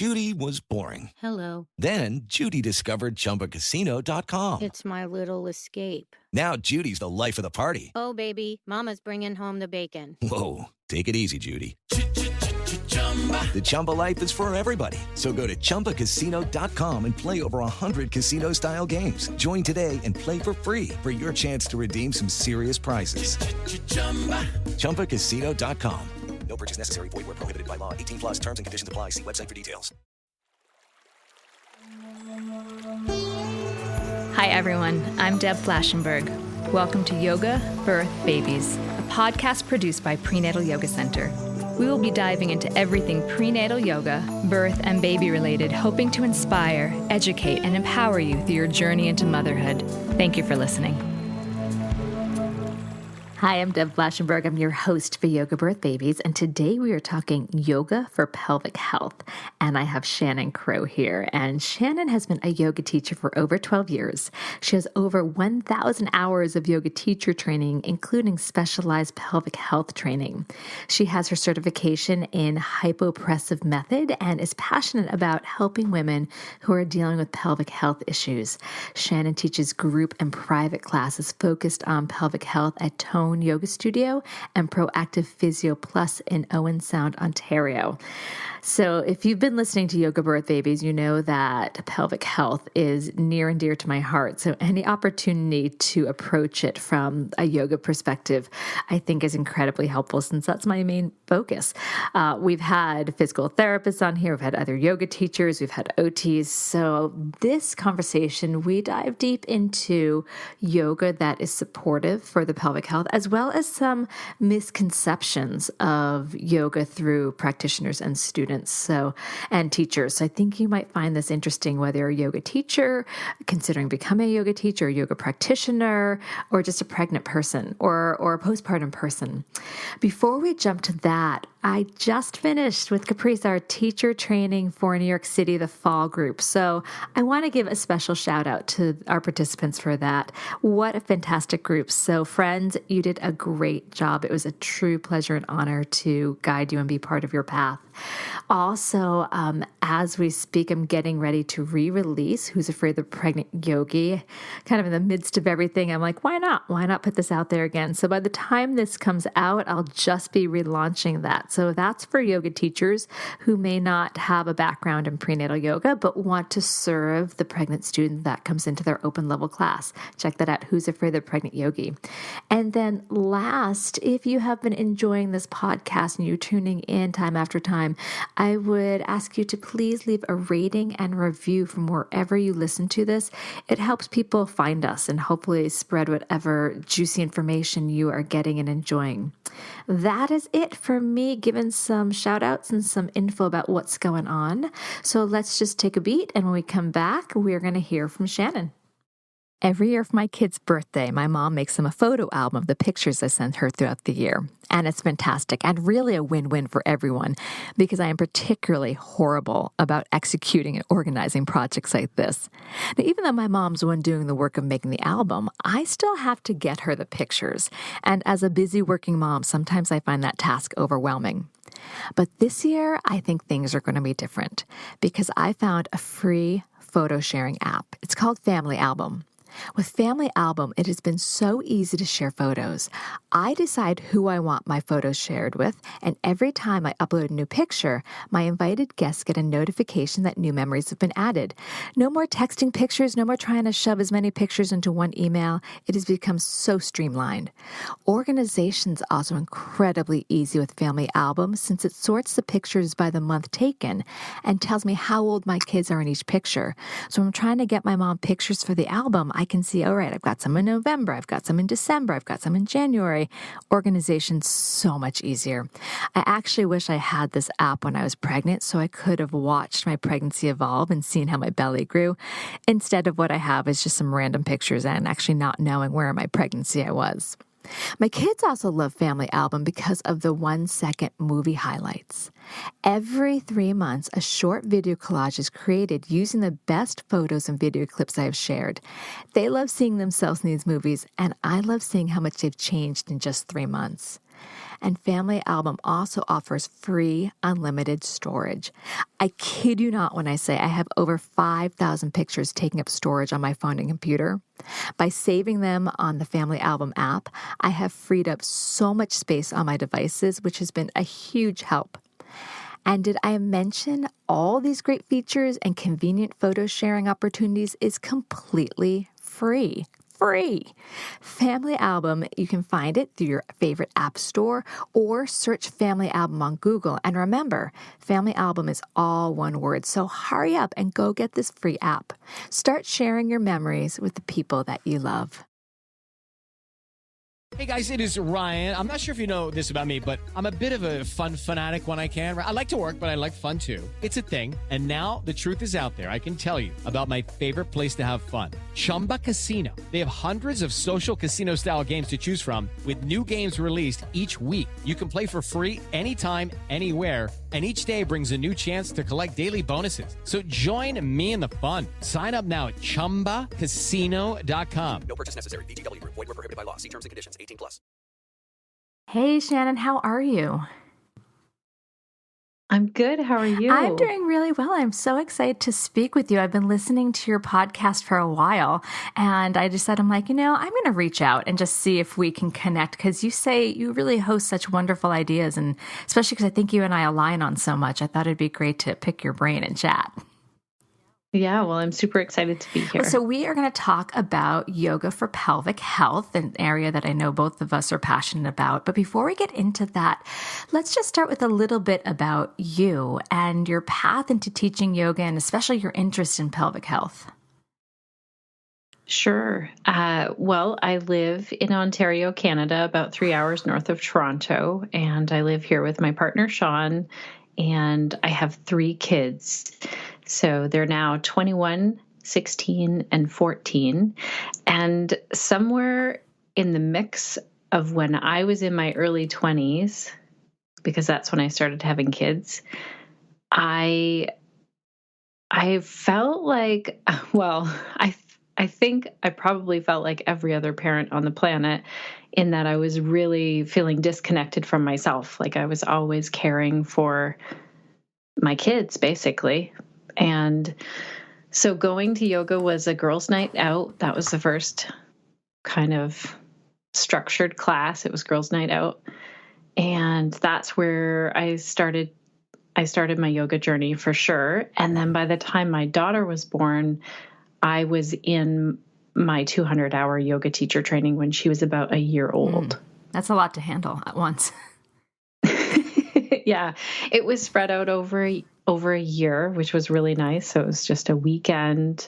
Judy was boring. Hello. Then Judy discovered ChumbaCasino.com. It's my little escape. Now Judy's the life of the party. Oh, baby, mama's bringing home the bacon. Whoa, take it easy, Judy. The Chumba life is for everybody. So go to ChumbaCasino.com and play over 100 casino-style games. Join today and play for free for your chance to redeem some serious prizes. ChumbaCasino.com. No purchase necessary. Void where prohibited by law. 18 plus terms and conditions apply. See website for details. Hi, everyone. I'm Deb Flashenberg. Welcome to Yoga, Birth, Babies, a podcast produced by Prenatal Yoga Center. We will be diving into everything prenatal yoga, birth, and baby related, hoping to inspire, educate, and empower you through your journey into motherhood. Thank you for listening. Hi, I'm Deb Flashenberg. I'm your host for Yoga Birth Babies, and today we are talking yoga for pelvic health. And I have Shannon Crow here, and Shannon has been a yoga teacher for over 12 years. She has over 1,000 hours of yoga teacher training, including specialized pelvic health training. She has her certification in hypopressive method and is passionate about helping women who are dealing with pelvic health issues. Shannon teaches group and private classes focused on pelvic health at Tone Yoga Studio and Proactive Physio Plus in Owen Sound, Ontario. So if you've been listening to Yoga Birth Babies, you know that pelvic health is near and dear to my heart. So any opportunity to approach it from a yoga perspective, I think is incredibly helpful since that's my main focus. We've had physical therapists on here. We've had other yoga teachers. We've had OTs. So this conversation, we dive deep into yoga that is supportive for the pelvic health, as well as some misconceptions of yoga through practitioners and students and teachers. So I think you might find this interesting, whether you're a yoga teacher, considering becoming a yoga teacher, a yoga practitioner, or just a pregnant person or a postpartum person. Before we jump to that, I just finished with Caprice, our teacher training for New York City, the fall group. So I want to give a special shout out to our participants for that. What a fantastic group. So friends, you did a great job. It was a true pleasure and honor to guide you and be part of your path. Also, as we speak, I'm getting ready to re-release Who's Afraid of the Pregnant Yogi. Kind of in the midst of everything, I'm like, why not? Why not put this out there again? So by the time this comes out, I'll just be relaunching that. So that's for yoga teachers who may not have a background in prenatal yoga, but want to serve the pregnant student that comes into their open level class. Check that out, Who's Afraid of the Pregnant Yogi. And then last, if you have been enjoying this podcast and you're tuning in time after time, I would ask you to please leave a rating and review from wherever you listen to this. It helps people find us and hopefully spread whatever juicy information you are getting and enjoying. That is it for me, giving some shout outs and some info about what's going on. So let's just take a beat, and when we come back, we're going to hear from Shannon. Every year for my kid's birthday, my mom makes them a photo album of the pictures I sent her throughout the year. And it's fantastic and really a win-win for everyone because I am particularly horrible about executing and organizing projects like this. Now, even though my mom's the one doing the work of making the album, I still have to get her the pictures. And as a busy working mom, sometimes I find that task overwhelming. But this year, I think things are going to be different because I found a free photo sharing app. It's called Family Album. With Family Album, it has been so easy to share photos. I decide who I want my photos shared with, and every time I upload a new picture, my invited guests get a notification that new memories have been added. No more texting pictures, no more trying to shove as many pictures into one email. It has become so streamlined. Organization's also incredibly easy with Family Album since it sorts the pictures by the month taken and tells me how old my kids are in each picture. So when I'm trying to get my mom pictures for the album, I can see, all right, I've got some in November, I've got some in December, I've got some in January. Organization's so much easier. I actually wish I had this app when I was pregnant so I could have watched my pregnancy evolve and seen how my belly grew. Instead of what I have is just some random pictures and actually not knowing where in my pregnancy I was. My kids also love Family Album because of the 1-second movie highlights. Every 3 months, a short video collage is created using the best photos and video clips I have shared. They love seeing themselves in these movies, and I love seeing how much they've changed in just 3 months. And Family Album also offers free unlimited storage. I kid you not when I say I have over 5,000 pictures taking up storage on my phone and computer. By saving them on the Family Album app, I have freed up so much space on my devices, which has been a huge help. And did I mention all these great features and convenient photo sharing opportunities is completely free? Free. Family Album, you can find it through your favorite app store or search Family Album on Google. And remember, Family Album is all one word, so hurry up and go get this free app. Start sharing your memories with the people that you love. Hey guys, it is Ryan. I'm not sure if you know this about me, but I'm a bit of a fun fanatic when I can. I like to work, but I like fun too. It's a thing. And now the truth is out there. I can tell you about my favorite place to have fun. Chumba Casino. They have hundreds of social casino style games to choose from with new games released each week. You can play for free anytime, anywhere. And each day brings a new chance to collect daily bonuses. So join me in the fun. Sign up now at ChumbaCasino.com. No purchase necessary. VGW Group. Void where prohibited by law. See terms and conditions. 18+. Hey, Shannon, how are you? I'm good. How are you? I'm doing really well. I'm so excited to speak with you. I've been listening to your podcast for a while, and I decided, I'm like, I'm going to reach out and just see if we can connect, because you say you really host such wonderful ideas, and especially because I think you and I align on so much, I thought it'd be great to pick your brain and chat. Yeah, well, I'm super excited to be here. So we are going to talk about yoga for pelvic health, an area that I know both of us are passionate about. But before we get into that, let's just start with a little bit about you and your path into teaching yoga, and especially your interest in pelvic health. Sure. Well, I live in Ontario, Canada, about 3 hours north of Toronto, and I live here with my partner, Sean, and I have 3 kids. So they're now 21, 16, and 14. And somewhere in the mix of when I was in my early 20s, because that's when I started having kids, I felt like, I think I probably felt like every other parent on the planet, in that I was really feeling disconnected from myself. Like I was always caring for my kids, basically. And so going to yoga was a girls' night out. That was the first kind of structured class. It was girls' night out. And that's where I started my yoga journey for sure. And then by the time my daughter was born, I was in my 200-hour yoga teacher training when she was about a year old. That's a lot to handle at once. Yeah, it was spread out over a year, which was really nice. So it was just a weekend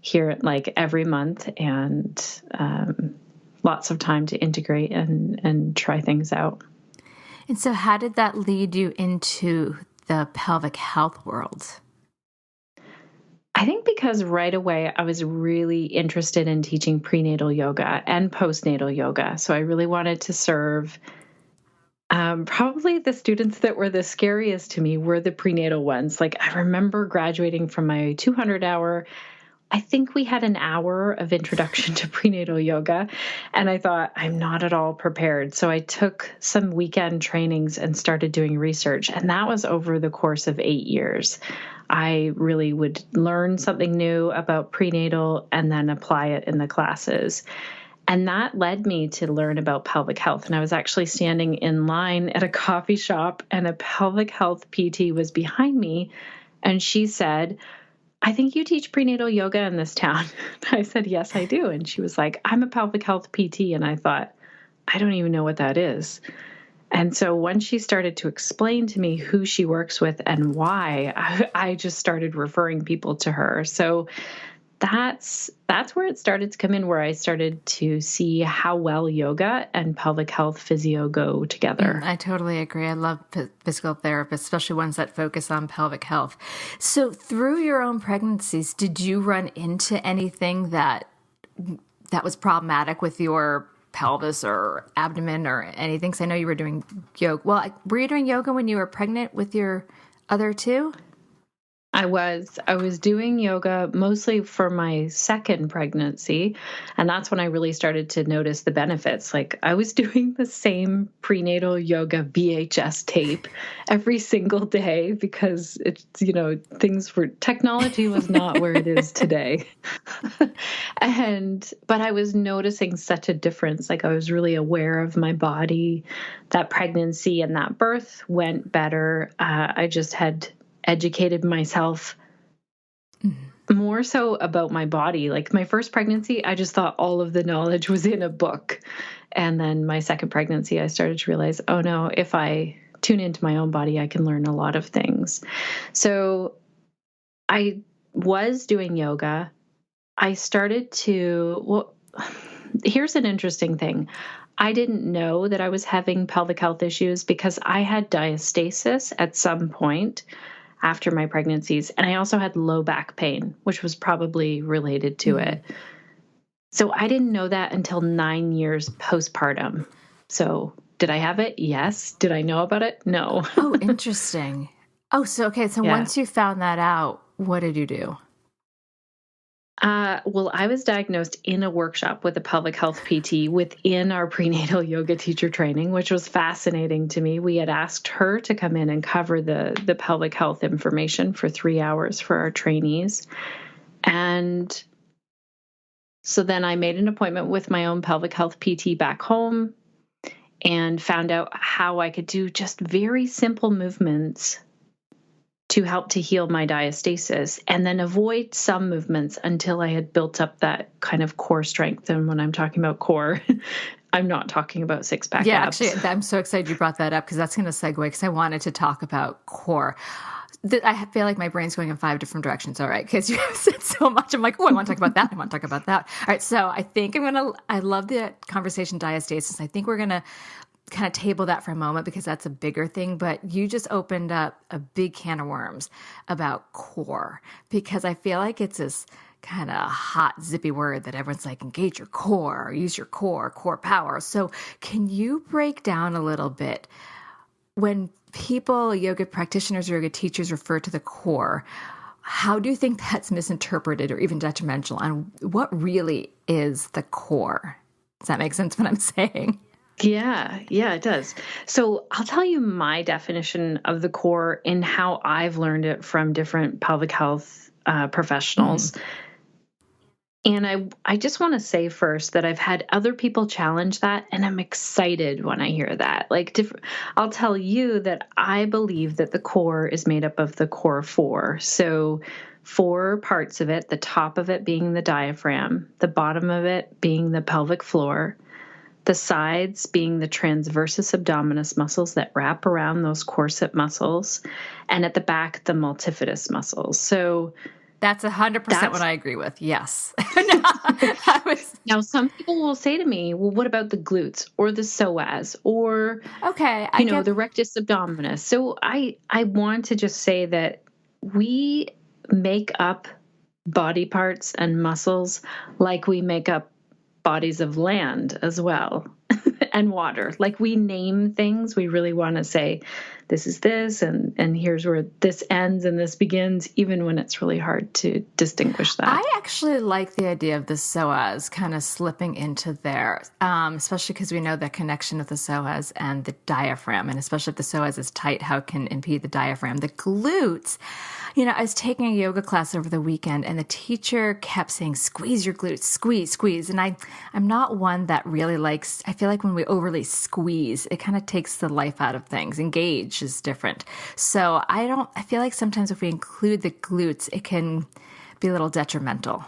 here, like every month, and lots of time to integrate and try things out. And so how did that lead you into the pelvic health world? I think because right away I was really interested in teaching prenatal yoga and postnatal yoga. So I really wanted to serve. Probably the students that were the scariest to me were the prenatal ones. Like I remember graduating from my 200-hour, I think we had an hour of introduction to prenatal yoga, and I thought, I'm not at all prepared. So I took some weekend trainings and started doing research, and that was over the course of 8 years. I really would learn something new about prenatal and then apply it in the classes. And that led me to learn about pelvic health. And I was actually standing in line at a coffee shop, and a pelvic health PT was behind me. And she said, I think you teach prenatal yoga in this town. I said, yes, I do. And she was like, I'm a pelvic health PT. And I thought, I don't even know what that is. And so when she started to explain to me who she works with and why, I just started referring people to her. So that's where it started to come in, where I started to see how well yoga and pelvic health physio go together. I totally agree. I love physical therapists, especially ones that focus on pelvic health. So through your own pregnancies, did you run into anything that was problematic with your pelvis or abdomen or anything? Because I know you were doing yoga. Well, were you doing yoga when you were pregnant with your other two? I was doing yoga mostly for my second pregnancy. And that's when I really started to notice the benefits. Like I was doing the same prenatal yoga VHS tape every single day because it's, technology was not where it is today. But I was noticing such a difference. Like I was really aware of my body. That pregnancy and that birth went better. I just had educated myself more so about my body. Like my first pregnancy, I just thought all of the knowledge was in a book. And then my second pregnancy, I started to realize, oh no, if I tune into my own body, I can learn a lot of things. So I was doing yoga. I started here's an interesting thing. I didn't know that I was having pelvic health issues because I had diastasis at some point after my pregnancies. And I also had low back pain, which was probably related to it. So I didn't know that until 9 years postpartum. So did I have it? Yes. Did I know about it? No. Oh, interesting. So once you found that out, what did you do? Well, I was diagnosed in a workshop with a pelvic health PT within our prenatal yoga teacher training, which was fascinating to me. We had asked her to come in and cover the pelvic health information for 3 hours for our trainees. And so then I made an appointment with my own pelvic health PT back home and found out how I could do just very simple movements to help to heal my diastasis and then avoid some movements until I had built up that kind of core strength. And when I'm talking about core, I'm not talking about six-pack abs. Actually, I'm so excited you brought that up because that's going to segue because I wanted to talk about core. I feel like my brain's going in 5 different directions, all right, because you said so much. I'm like, I want to talk about that. I want to talk about that. All right, so I think I love the conversation diastasis. I think we're going to kind of table that for a moment because that's a bigger thing, but you just opened up a big can of worms about core because I feel like it's this kind of hot, zippy word that everyone's like, engage your core, use your core power. So can you break down a little bit when people, yoga practitioners or yoga teachers refer to the core, how do you think that's misinterpreted or even detrimental? And what really is the core? Does that make sense what I'm saying? Yeah, it does. So I'll tell you my definition of the core and how I've learned it from different pelvic health professionals. And I just want to say first that I've had other people challenge that, and I'm excited when I hear that. I'll tell you that I believe that the core is made up of the core 4. So 4 parts of it, the top of it being the diaphragm, the bottom of it being the pelvic floor, the sides being the transversus abdominis muscles that wrap around those corset muscles, and at the back, the multifidus muscles. So that's 100% what I agree with. Yes. Now, some people will say to me, well, what about the glutes or the psoas or, the rectus abdominis? So I want to just say that we make up body parts and muscles like we make up bodies of land as well and water. Like we name things, we really want to say this is this and here's where this ends and this begins, even when it's really hard to distinguish that. I actually like the idea of the psoas kind of slipping into there, especially because we know the connection with the psoas and the diaphragm, and especially if the psoas is tight, how it can impede the diaphragm. The glutes, I was taking a yoga class over the weekend and the teacher kept saying, squeeze your glutes, squeeze. And I'm not one that really likes, I feel like when we overly squeeze, it kind of takes the life out of things. Engage is different. So I feel like sometimes if we include the glutes, it can be a little detrimental.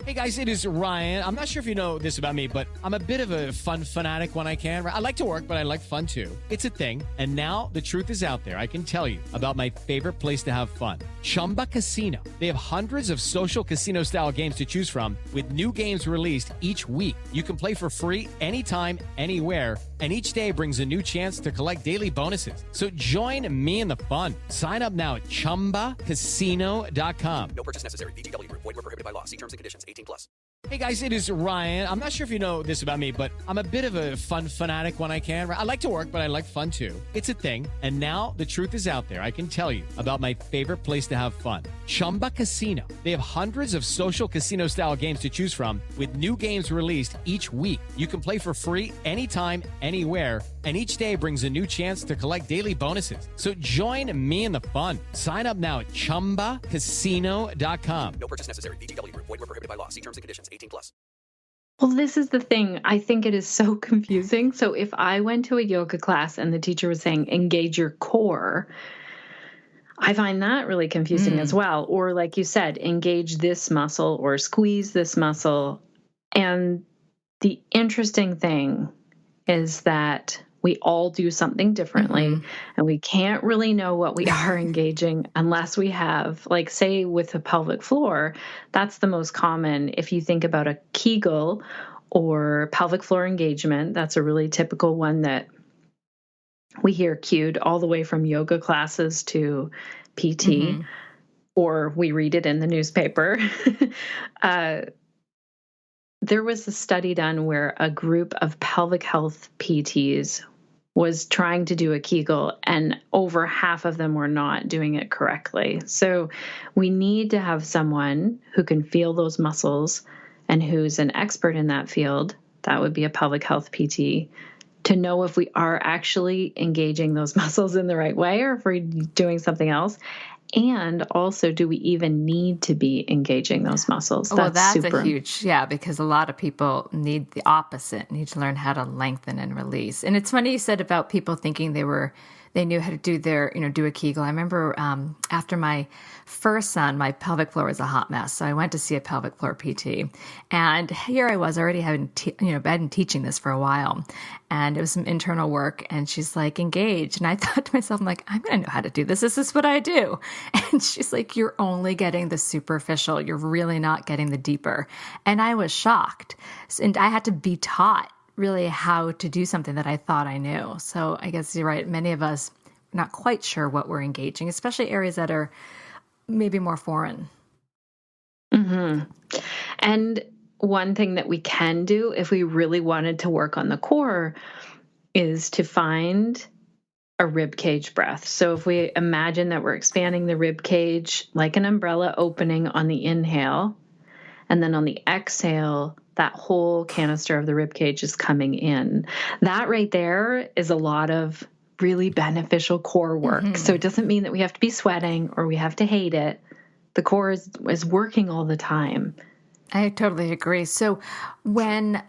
Hey guys, it is Ryan. I'm not sure if you know this about me, but I'm a bit of a fun fanatic when I can. I like to work, but I like fun too. It's a thing. And now the truth is out there. I can tell you about my favorite place to have fun. Chumba Casino. They have hundreds of social casino style games to choose from with new games released each week. You can play for free anytime, anywhere. And each day brings a new chance to collect daily bonuses. So join me in the fun. Sign up now at ChumbaCasino.com. No purchase necessary. VGW Group. Void where prohibited by law. See terms and conditions. 18+. Hey guys, it is Ryan. I'm not sure if you know this about me, but I'm a bit of a fun fanatic when I can. I like to work, but I like fun too. It's a thing. And now the truth is out there. I can tell you about my favorite place to have fun. Chumba Casino. They have hundreds of social casino style games to choose from with new games released each week. You can play for free anytime, anywhere. And each day brings a new chance to collect daily bonuses. So join me in the fun. Sign up now at ChumbaCasino.com. No purchase necessary. VGW Group. Void where prohibited by law. See terms and conditions. 18+. Well, this is the thing. I think it is so confusing. So if I went to a yoga class and the teacher was saying, engage your core, I find that really confusing as well. Or like you said, engage this muscle or squeeze this muscle. And the interesting thing is that we all do something differently, and we can't really know what we are engaging unless we have, like, say with the pelvic floor, that's the most common. If you think about a Kegel or pelvic floor engagement, that's a really typical one that we hear cued all the way from yoga classes to PT, or we read it in the newspaper. There was a study done where a group of pelvic health PTs was trying to do a Kegel, and over half of them were not doing it correctly. So we need to have someone who can feel those muscles and who's an expert in that field. That would be a pelvic health PT, to know if we are actually engaging those muscles in the right way or if we're doing something else. And also, do we even need to be engaging those muscles? That's super. A huge, because a lot of people need the opposite, need to learn how to lengthen and release. And it's funny you said about people thinking they knew how to do do a Kegel. I remember after my first son, my pelvic floor was a hot mess. So I went to see a pelvic floor PT, and here I was already having, been teaching this for a while, and it was some internal work, and she's like, engage. And I thought to myself, I'm like, I'm going to know how to do this. This is what I do. And she's like, you're only getting the superficial. You're really not getting the deeper. And I was shocked. And I had to be taught really how to do something that I thought I knew. So I guess you're right. Many of us are not quite sure what we're engaging, especially areas that are maybe more foreign. And one thing that we can do if we really wanted to work on the core is to find a rib cage breath. So if we imagine that we're expanding the rib cage like an umbrella opening on the inhale, and then on the exhale, that whole canister of the rib cage is coming in. That right there is a lot of really beneficial core work. So it doesn't mean that we have to be sweating or we have to hate it. The core is working all the time. I totally agree. So when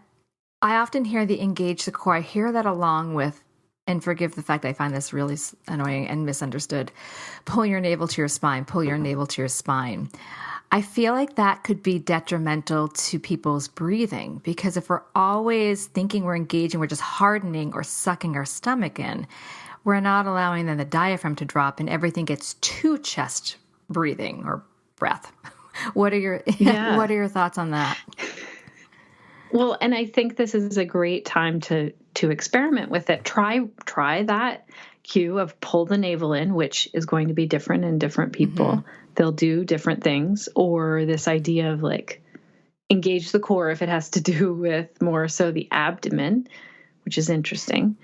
I often hear the engage the core, I hear that along with, and forgive the fact I find this really annoying and misunderstood, pull your navel to your spine, pull your navel to your spine. I feel like that could be detrimental to people's breathing, because if we're always thinking we're engaging, we're just hardening or sucking our stomach in, we're not allowing then the diaphragm to drop and everything gets to chest breathing or breath. What are your thoughts on that? Well, and I think this is a great time to experiment with it. Try that cue of pull the navel in, which is going to be different in different people. They'll do different things. Or this idea of like engage the core if it has to do with more so the abdomen, which is interesting.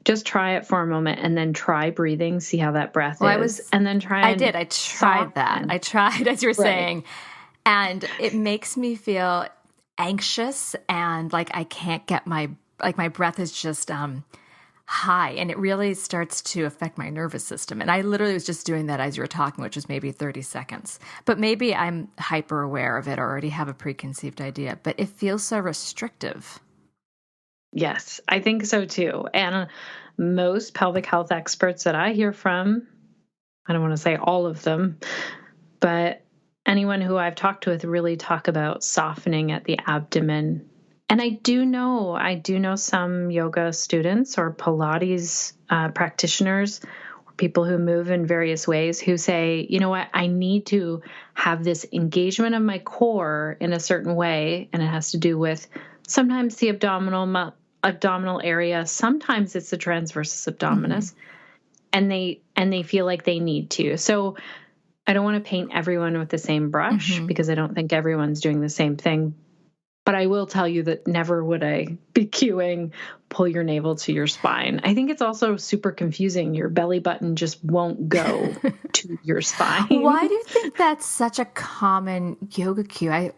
Just try it for a moment and then try breathing, see how that breath is. And then try. I tried that. I tried, as you were saying. And it makes me feel anxious and like I can't get my breath is just high, and it really starts to affect my nervous system. And I literally was just doing that as you were talking, which was maybe 30 seconds. But maybe I'm hyper aware of it or already have a preconceived idea, but it feels so restrictive. Yes, I think so too. And most pelvic health experts that I hear from, I don't want to say all of them, but anyone who I've talked with really talk about softening at the abdomen. And I do know some yoga students or Pilates practitioners or people who move in various ways who say, you know what, I need to have this engagement of my core in a certain way. And it has to do with sometimes the abdominal area. Sometimes it's the transversus abdominis. And they feel like they need to. So I don't want to paint everyone with the same brush because I don't think everyone's doing the same thing. But I will tell you that never would I be cueing, pull your navel to your spine. I think it's also super confusing. Your belly button just won't go to your spine. Why do you think that's such a common yoga cue? I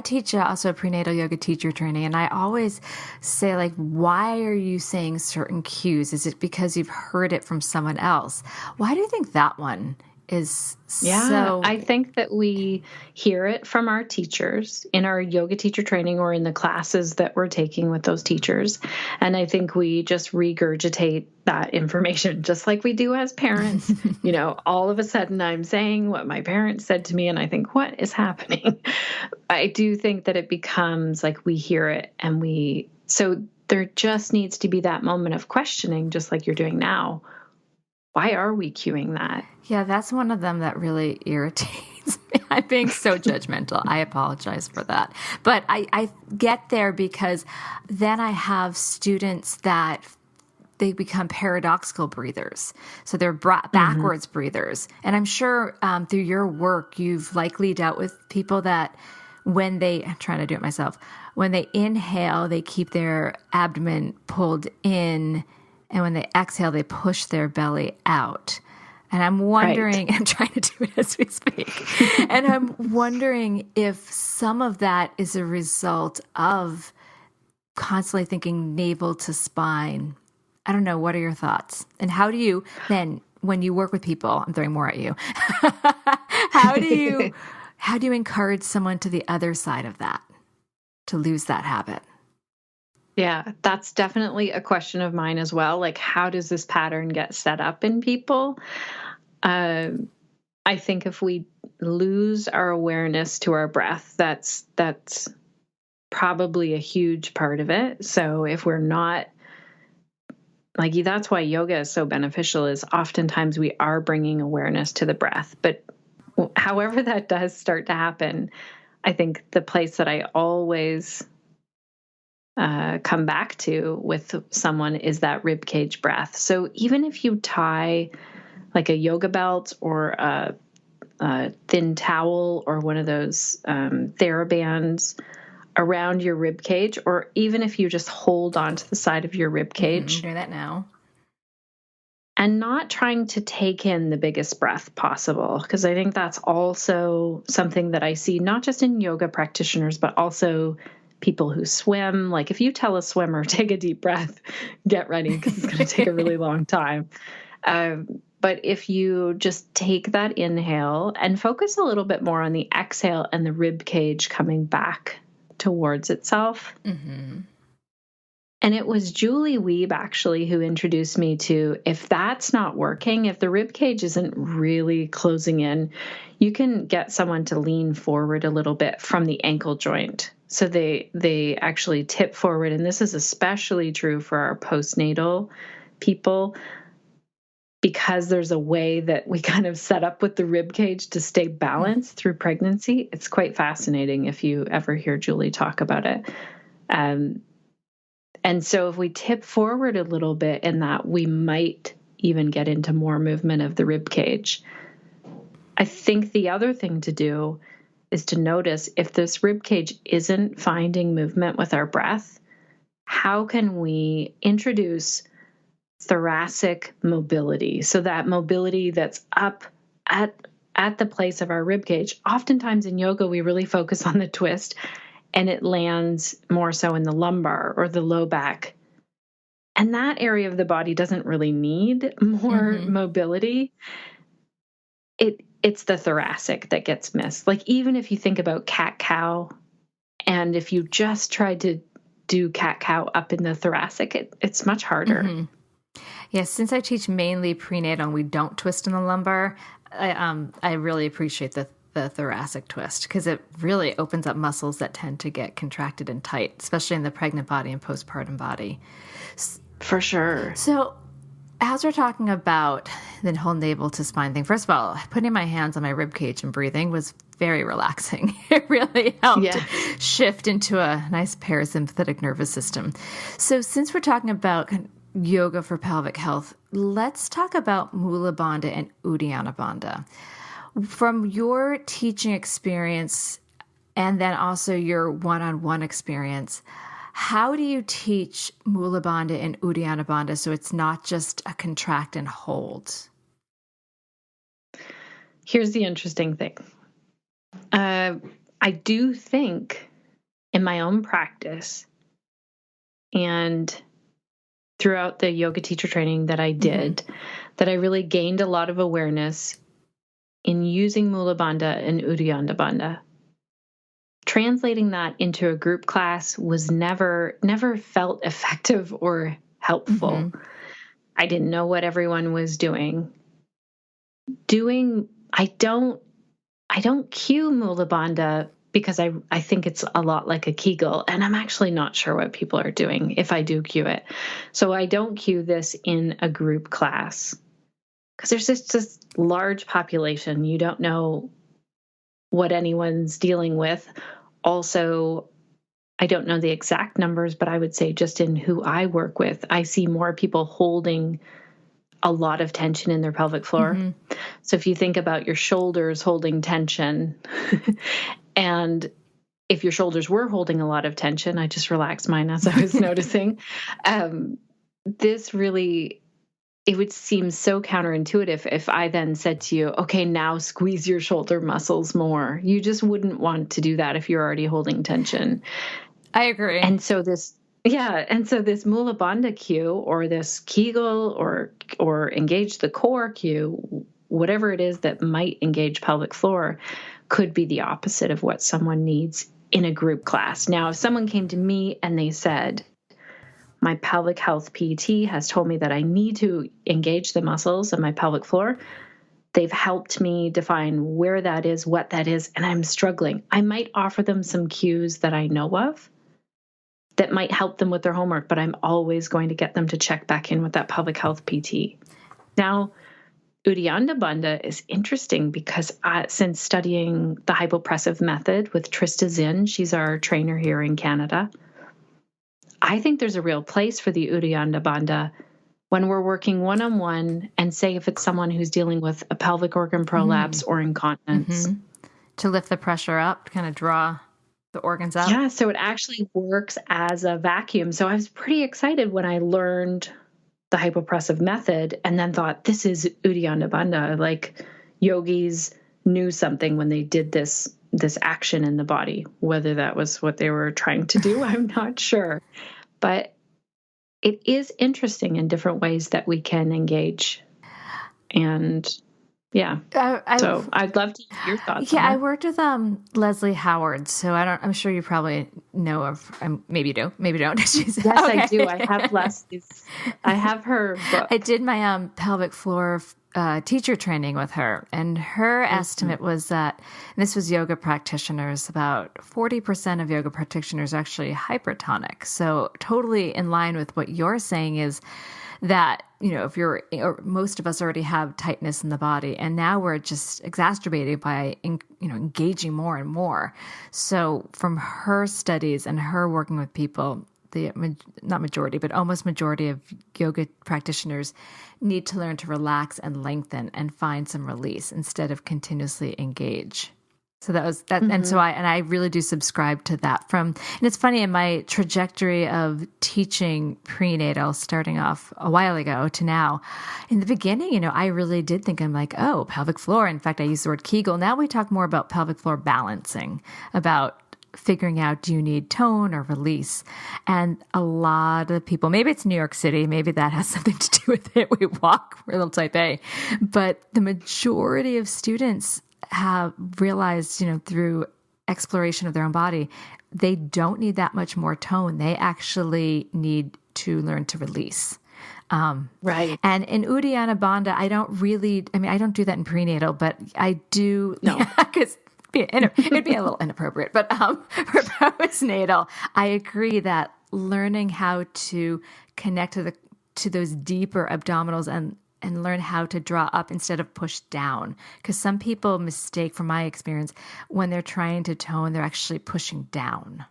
teach also a prenatal yoga teacher training, and I always say, like, why are you saying certain cues? Is it because you've heard it from someone else? Why do you think that one is so? I think that we hear it from our teachers in our yoga teacher training or in the classes that we're taking with those teachers. And I think we just regurgitate that information just like we do as parents. All of a sudden I'm saying what my parents said to me and I think, what is happening? I do think that it becomes like we hear it so there just needs to be that moment of questioning, just like you're doing now. Why are we cueing that? Yeah, that's one of them that really irritates me. I'm being so judgmental. I apologize for that. But I get there because then I have students that they become paradoxical breathers. So they're backwards breathers. And I'm sure through your work, you've likely dealt with people that I'm trying to do it myself, when they inhale, they keep their abdomen pulled in, and when they exhale, they push their belly out. And I'm wondering, I'm trying to do it as we speak, and I'm wondering if some of that is a result of constantly thinking navel to spine. I don't know. What are your thoughts? And how do you then, when you work with people, I'm throwing more at you, how do you encourage someone to the other side of that, to lose that habit? Yeah, that's definitely a question of mine as well. Like, how does this pattern get set up in people? I think if we lose our awareness to our breath, that's probably a huge part of it. So if we're not, like, that's why yoga is so beneficial, is oftentimes we are bringing awareness to the breath. But however that does start to happen, I think the place that I always come back to with someone is that rib cage breath. So even if you tie like a yoga belt or a thin towel or one of those TheraBands around your rib cage, or even if you just hold onto the side of your rib cage, do that now, and not trying to take in the biggest breath possible, because I think that's also something that I see not just in yoga practitioners, but also people who swim. Like, if you tell a swimmer, take a deep breath, get ready, because it's going to take a really long time. But if you just take that inhale and focus a little bit more on the exhale and the rib cage coming back towards itself. Mm-hmm. And it was Julie Wiebe, actually, who introduced me to, if that's not working, if the rib cage isn't really closing in, you can get someone to lean forward a little bit from the ankle joint. So they actually tip forward. And this is especially true for our postnatal people, because there's a way that we kind of set up with the rib cage to stay balanced through pregnancy. It's quite fascinating if you ever hear Julie talk about it. And so if we tip forward a little bit in that, we might even get into more movement of the rib cage. I think the other thing to do is to notice if this rib cage isn't finding movement with our breath, how can we introduce thoracic mobility? So that mobility that's up at the place of our rib cage. Oftentimes in yoga, we really focus on the twist, and it lands more so in the lumbar or the low back. And that area of the body doesn't really need more mobility. It's the thoracic that gets missed. Like, even if you think about cat-cow, and if you just tried to do cat-cow up in the thoracic, it's much harder. Mm-hmm. Yeah, since I teach mainly prenatal and we don't twist in the lumbar, I really appreciate the thoracic twist, because it really opens up muscles that tend to get contracted and tight, especially in the pregnant body and postpartum body. For sure. So as we're talking about the whole navel to spine thing, first of all, putting my hands on my rib cage and breathing was very relaxing. It really helped shift into a nice parasympathetic nervous system. So since we're talking about yoga for pelvic health, let's talk about Mula Bandha and Uddiyana Bandha. From your teaching experience and then also your one-on-one experience. How do you teach Mula Bandha and Uddiyana Bandha so it's not just a contract and hold? Here's the interesting thing. I do think in my own practice and throughout the yoga teacher training that I did, that I really gained a lot of awareness in using Mula Bandha and Uddiyana Bandha. Translating that into a group class was never felt effective or helpful. I didn't know what everyone was doing. I don't cue Mula Bandha because I think it's a lot like a Kegel, and I'm actually not sure what people are doing if I do cue it. So I don't cue this in a group class because there's just this large population. You don't know what anyone's dealing with. Also, I don't know the exact numbers, but I would say just in who I work with, I see more people holding a lot of tension in their pelvic floor. So if you think about your shoulders holding tension, and if your shoulders were holding a lot of tension, I just relaxed mine as I was noticing, this really, it would seem so counterintuitive if I then said to you, okay, now squeeze your shoulder muscles more. You just wouldn't want to do that if you're already holding tension. I agree. And so this Mula Bandha cue or this Kegel or engage the core cue, whatever it is that might engage pelvic floor, could be the opposite of what someone needs in a group class. Now, if someone came to me and they said, my pelvic health PT has told me that I need to engage the muscles of my pelvic floor, they've helped me define where that is, what that is, and I'm struggling, I might offer them some cues that I know of that might help them with their homework, but I'm always going to get them to check back in with that pelvic health PT. Now, Uddiyana Bandha is interesting because since studying the hypopressive method with Trista Zinn, she's our trainer here in Canada, I think there's a real place for the Uddiyana Bandha when we're working one-on-one, and say if it's someone who's dealing with a pelvic organ prolapse or incontinence. To lift the pressure up, to kind of draw the organs up. Yeah, so it actually works as a vacuum. So I was pretty excited when I learned the hypopressive method and then thought, this is Uddiyana Bandha. Like, yogis knew something when they did this action in the body. Whether that was what they were trying to do, I'm not sure. But it is interesting in different ways that we can engage. And yeah, so I'd love to hear your thoughts. Yeah, I worked with Leslie Howard, so I'm sure you probably know of. Maybe you do, maybe you don't. Yes, okay. I do. I have Leslie's. I have her book. I did my pelvic floor teacher training with her, and her estimate was that, and this was yoga practitioners, about 40% of yoga practitioners are actually hypertonic. So totally in line with what you're saying is that, if most of us already have tightness in the body, and now we're just exacerbated by, engaging more and more. So from her studies and her working with people, not majority, but almost majority of yoga practitioners need to learn to relax and lengthen and find some release instead of continuously engage. So that was that. And so I really do subscribe to that and it's funny, in my trajectory of teaching prenatal, starting off a while ago to now, in the beginning, I really did think, I'm like, oh, pelvic floor. In fact, I use the word Kegel. Now we talk more about pelvic floor balancing, about figuring out, do you need tone or release? And a lot of people, maybe it's New York City, maybe that has something to do with it. We're a little type A, but the majority of students have realized, through exploration of their own body, they don't need that much more tone. They actually need to learn to release. Right. And in Uddiyana Bandha, I don't do that in prenatal, but I do. No. Because it'd be a little inappropriate. But for postnatal, I agree that learning how to connect to those deeper abdominals and learn how to draw up instead of push down. Because some people mistake, from my experience, when they're trying to tone, they're actually pushing down.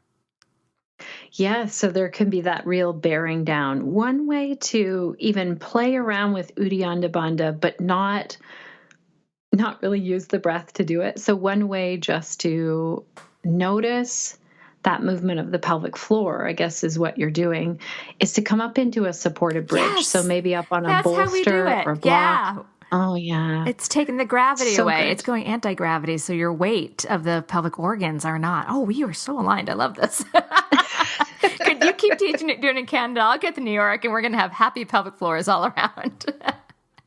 Yeah, so there can be that real bearing down. One way to even play around with Uddiyana Bandha, but not really use the breath to do it. So one way just to notice that movement of the pelvic floor, I guess is what you're doing, is to come up into a supported bridge. Yes. So maybe up on a That's how we do bolster it. or block. Yeah. Oh, yeah. It's taking the gravity So away. good. It's going anti-gravity, so your weight of the pelvic organs are not. Oh, we are so aligned. I love this. Could you keep teaching it, doing it in Canada? I'll get to New York, and we're going to have happy pelvic floors all around.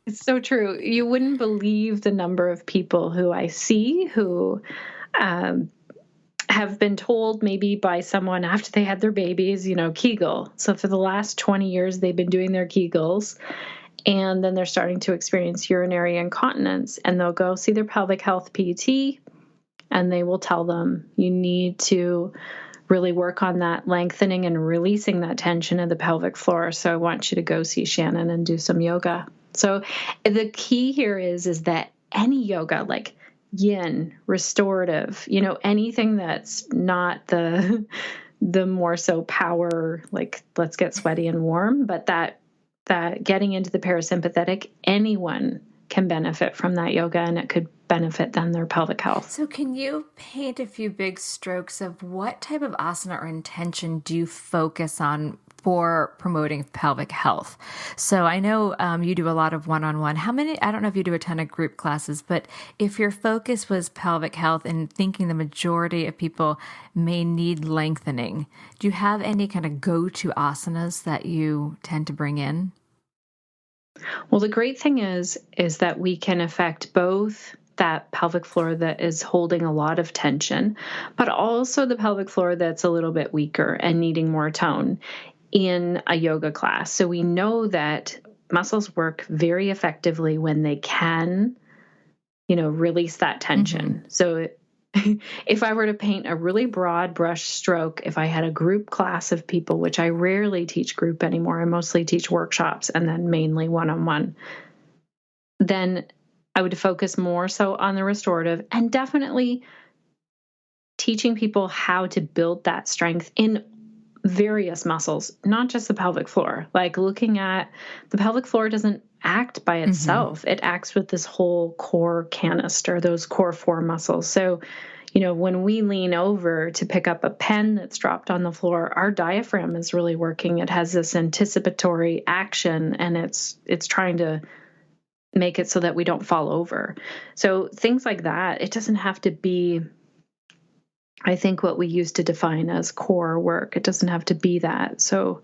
It's so true. You wouldn't believe the number of people who I see who have been told maybe by someone after they had their babies, Kegel. So for the last 20 years, they've been doing their Kegels. And then they're starting to experience urinary incontinence, and they'll go see their pelvic health PT, and they will tell them, you need to really work on that lengthening and releasing that tension of the pelvic floor. So I want you to go see Shannon and do some yoga. So the key here is that any yoga, like yin, restorative, anything that's not the more so power, like let's get sweaty and warm, but that getting into the parasympathetic, anyone can benefit from that yoga, and it could benefit then their pelvic health. So can you paint a few big strokes of what type of asana or intention do you focus on for promoting pelvic health? So I know you do a lot of one-on-one. How many, I don't know if you do a ton of group classes, but if your focus was pelvic health and thinking the majority of people may need lengthening, do you have any kind of go-to asanas that you tend to bring in? Well, the great thing is that we can affect both that pelvic floor that is holding a lot of tension, but also the pelvic floor that's a little bit weaker and needing more tone in a yoga class. So we know that muscles work very effectively when they can, release that tension. Mm-hmm. So if I were to paint a really broad brush stroke, if I had a group class of people, which I rarely teach group anymore, I mostly teach workshops and then mainly one-on-one, then I would focus more so on the restorative and definitely teaching people how to build that strength in various muscles, not just the pelvic floor. Like looking at the pelvic floor doesn't act by itself. Mm-hmm. It acts with this whole core canister, those core 4 muscles. So, when we lean over to pick up a pen that's dropped on the floor, our diaphragm is really working. It has this anticipatory action, and it's trying to make it so that we don't fall over. So things like that, it doesn't have to be, I think, what we used to define as core work. It doesn't have to be that. So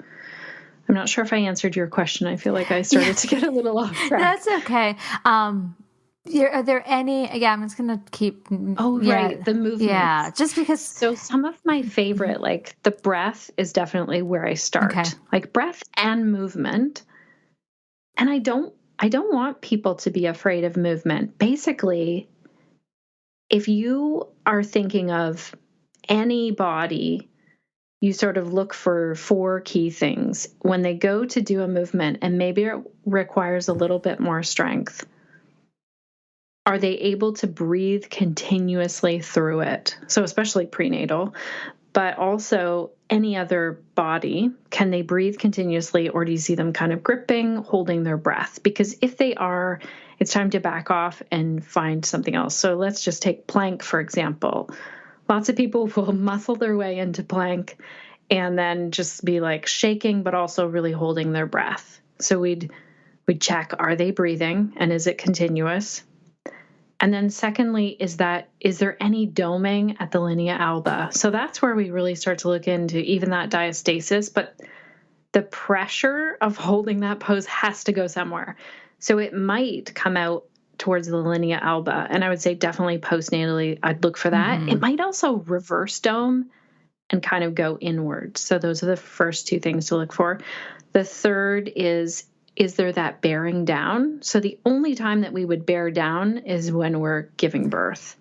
I'm not sure if I answered your question. I feel like I started to get a little off track. That's okay. Are there any, I'm just going to keep. Oh, right. The movement. Yeah. Just because. So some of my favorite, like the breath is definitely where I start. Okay. Like breath and movement. And I don't want people to be afraid of movement. Basically, if you are thinking of any body, you sort of look for 4 key things. When they go to do a movement, and maybe it requires a little bit more strength, are they able to breathe continuously through it? So especially prenatal, but also any other body, can they breathe continuously, or do you see them kind of gripping, holding their breath? Because if they are, it's time to back off and find something else. So let's just take plank, for example. Lots of people will muscle their way into plank and then just be like shaking, but also really holding their breath. So we'd check, are they breathing, and is it continuous? And then secondly, is there any doming at the linea alba? So that's where we really start to look into even that diastasis, but the pressure of holding that pose has to go somewhere. So it might come out towards the linea alba. And I would say definitely postnatally, I'd look for that. Mm-hmm. It might also reverse dome and kind of go inward. So those are the first 2 things to look for. The third is there that bearing down? So the only time that we would bear down is when we're giving birth.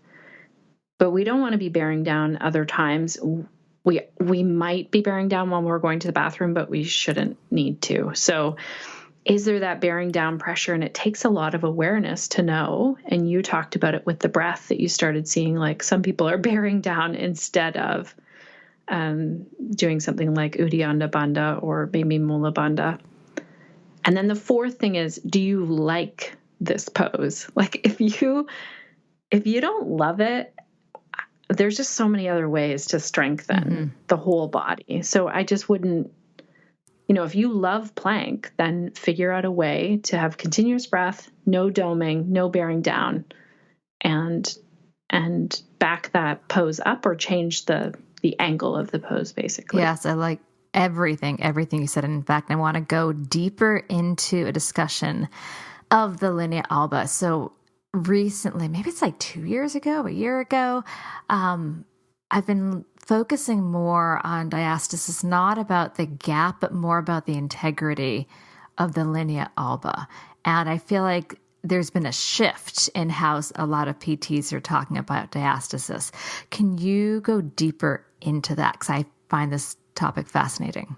But we don't want to be bearing down other times. We might be bearing down when we're going to the bathroom, but we shouldn't need to. So is there that bearing down pressure? And it takes a lot of awareness to know. And you talked about it with the breath, that you started seeing like some people are bearing down instead of doing something like Uddiyana Bandha or maybe Mula Bandha. And then the 4th thing is, do you like this pose? Like if you don't love it, there's just so many other ways to strengthen the whole body. So I just wouldn't, if you love plank, then figure out a way to have continuous breath, no doming, no bearing down, and back that pose up or change the angle of the pose, basically. Yes, I like everything you said. In fact, I want to go deeper into a discussion of the linea alba. So recently, maybe it's like 2 years ago, a year ago, I've been focusing more on diastasis, not about the gap, but more about the integrity of the linea alba. And I feel like there's been a shift in how a lot of PTs are talking about diastasis. Can you go deeper into that? Because I find this topic fascinating.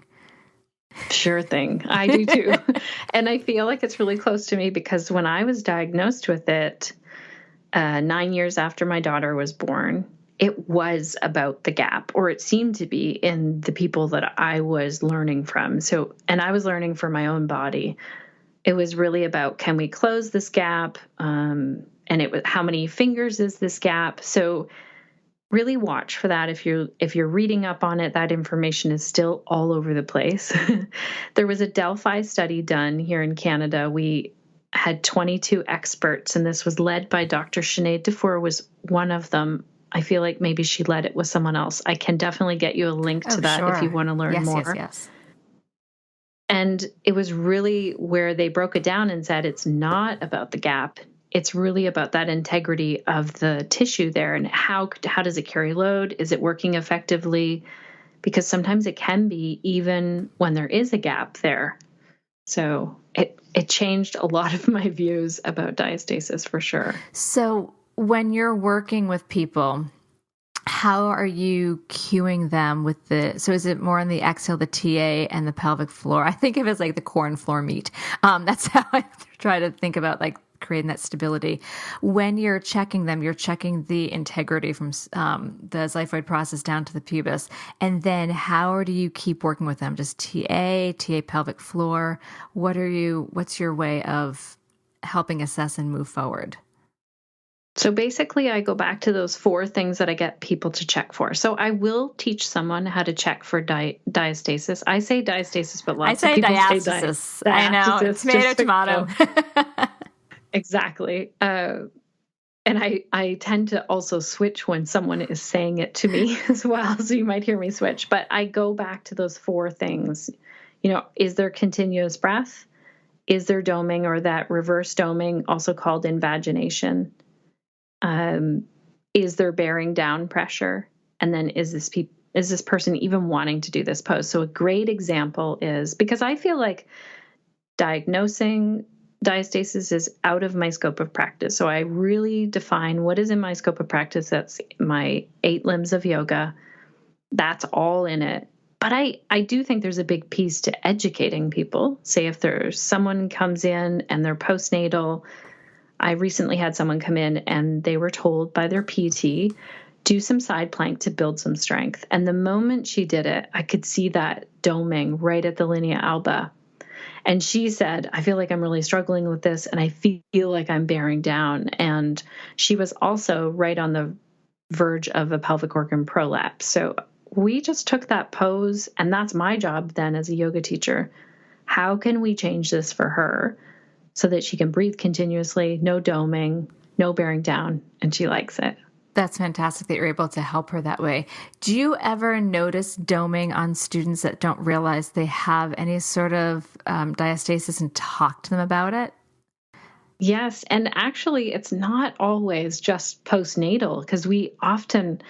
Sure thing. I do too. And I feel like it's really close to me because when I was diagnosed with it 9 years after my daughter was born, it was about the gap, or it seemed to be in the people that I was learning from. So, and I was learning for my own body. It was really about, can we close this gap? And it was, how many fingers is this gap? So really watch for that. If you're reading up on it, that information is still all over the place. There was a Delphi study done here in Canada. We had 22 experts, and this was led by Dr. Sinead Dufour was one of them. I feel like maybe she led it with someone else. I can definitely get you a link to that if you want to learn more. Yes. And it was really where they broke it down and said it's not about the gap. It's really about that integrity of the tissue there and how does it carry load? Is it working effectively? Because sometimes it can be even when there is a gap there. So it changed a lot of my views about diastasis for sure. So when you're working with people, how are you cueing them with so is it more on the exhale, the TA, and the pelvic floor? I think of it as like the core and floor meat. That's how I try to think about like creating that stability. When you're checking them, you're checking the integrity from the xiphoid process down to the pubis. And then how do you keep working with them? Just TA pelvic floor? What's your way of helping assess and move forward? So basically, I go back to those 4 things that I get people to check for. So I will teach someone how to check for diastasis. I say diastasis, but lots of people diastasis. say diastasis. I know, tomato. Exactly. And I tend to also switch when someone is saying it to me as well. So you might hear me switch. But I go back to those 4 things. Is there continuous breath? Is there doming, or that reverse doming, also called invagination? Is there bearing down pressure? And then is this person even wanting to do this pose? So a great example is, because I feel like diagnosing diastasis is out of my scope of practice. So I really define what is in my scope of practice. That's my 8 limbs of yoga. That's all in it. But I do think there's a big piece to educating people. Say if there's someone comes in and they're postnatal. I recently had someone come in and they were told by their PT, do some side plank to build some strength. And the moment she did it, I could see that doming right at the linea alba. And she said, I feel like I'm really struggling with this and I feel like I'm bearing down. And she was also right on the verge of a pelvic organ prolapse. So we just took that pose, and that's my job then as a yoga teacher. How can we change this for her so that she can breathe continuously, no doming, no bearing down, and she likes it? That's fantastic that you're able to help her that way. Do you ever notice doming on students that don't realize they have any sort of diastasis and talk to them about it? Yes. And actually, it's not always just postnatal, because we often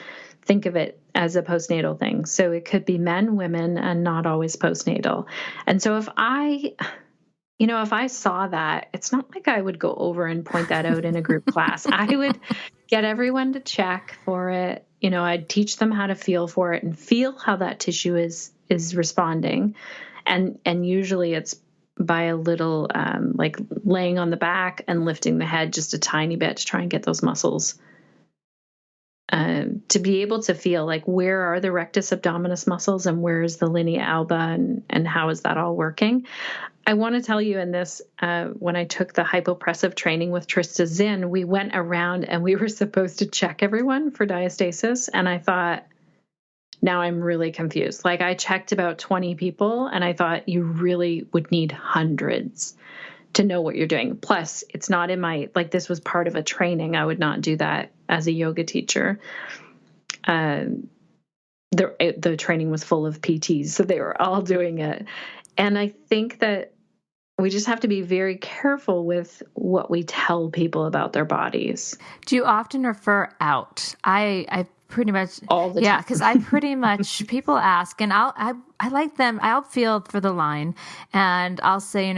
think of it as a postnatal thing. So it could be men, women, and not always postnatal. And so if I saw that, it's not like I would go over and point that out in a group class. I would get everyone to check for it. I'd teach them how to feel for it and feel how that tissue is responding. And usually it's by a little, like laying on the back and lifting the head just a tiny bit to try and get those muscles to be able to feel like, where are the rectus abdominis muscles and where is the linea alba, and how is that all working? I want to tell you in this, when I took the hypopressive training with Trista Zinn, we went around and we were supposed to check everyone for diastasis. And I thought, now I'm really confused. Like, I checked about 20 people and I thought you really would need hundreds to know what you're doing. Plus, it's not in my, like, this was part of a training. I would not do that as a yoga teacher. The training was full of PTs, so they were all doing it. And I think that we just have to be very careful with what we tell people about their bodies. Do you often refer out? I pretty much all the time. Yeah, because I pretty much, people ask, and I like them. I'll feel for the line, and I'll say,